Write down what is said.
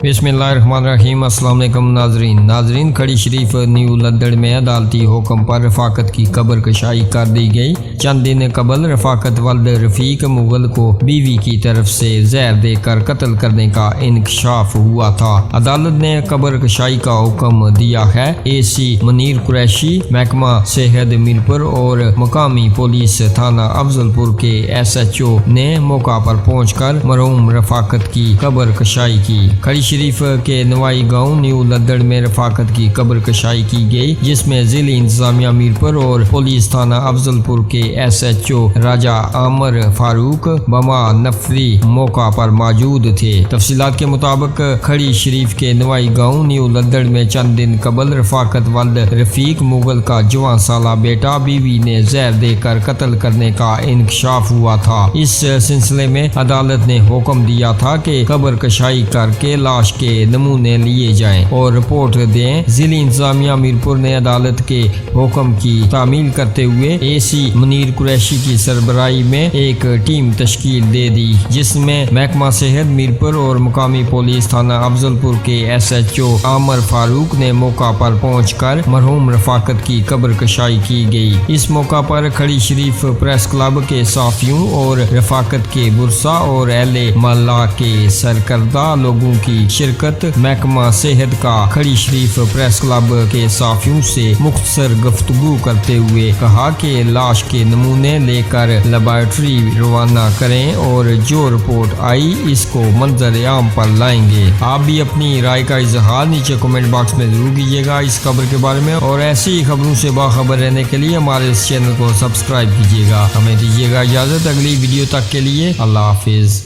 बिस्मिल्लाहिर्रहमानिर्रहीम। अस्सलाम वालेकुम नाजरीन, खड़ी शरीफ न्यू लद्दड़ में अदालती हुक्म पर रफाकत की कब्र कशाई कर दी गई। चंद दिन कबल रफाकत वल्द रफीक मुगल को बीवी की तरफ से जहर देकर कत्ल करने का इंकशाफ हुआ था। अदालत ने कब्र कशाई का हुक्म दिया है। AC मुनीर कुरैशी, महकमा सेहत मीरपुर और मकामी पुलिस थाना अफजलपुर के SHO ने मौका पर पहुंचकर मरहूम रफाकत की कब्र कशाई की। खड़ी शरीफ के नवाई गांव न्यू लद्दड़ में रफाकत की कब्र कशाई की गई, जिसमें जिले इंतजामिया मीरपुर और पुलिस थाना अफजलपुर के SHO राजा आमर फारूक बमा नफरी मौका पर मौजूद थे। तफसीलात के मुताबिक खड़ी शरीफ के नवाई गांव न्यू लद्दड़ में चंद दिन कबल रफाकत वल्द रफीक मुगल का जवान साला बेटा बीवी ने जहर देकर कत्ल करने का इंकशाफ हुआ था। इस सिलसिले में अदालत ने हुक्म दिया था कि कब्र कशाई करके लाश के नमूने लिए जाएं और रिपोर्ट दें। जिली इंतजामिया मीरपुर ने अदालत के हुक्म की तामील करते हुए AC मुनीर कुरैशी की सरबराही में एक टीम तश्कील दे दी, जिसमें महकमा सेहत मीरपुर और मुकामी पुलिस थाना अफजलपुर के SHO आमर फारूक ने मौका पर पहुंचकर मरहूम रफाकत की कब्र कशाई की गई। इस मौका पर खड़ी शरीफ प्रेस क्लब के साफियों और रफाकत के बुरसा और अहले मल्ला के सरकर्दा लोगों की शिरकत। महकमा सेहत का खड़ी शरीफ प्रेस क्लब के साफियों से मुख्तसर गुफ्तगू करते हुए कहा कि लाश के नमूने लेकर लेबोरेटरी रवाना करें और जो रिपोर्ट आई इसको मंजर आम पर लाएंगे। आप भी अपनी राय का इजहार नीचे कमेंट बॉक्स में जरूर कीजिएगा इस खबर के बारे में, और ऐसी ही खबरों से बाखबर रहने के लिए हमारे इस चैनल को सब्सक्राइब कीजिएगा। हमें दीजिएगा इजाजत अगली वीडियो तक के लिए। अल्लाह हाफिज।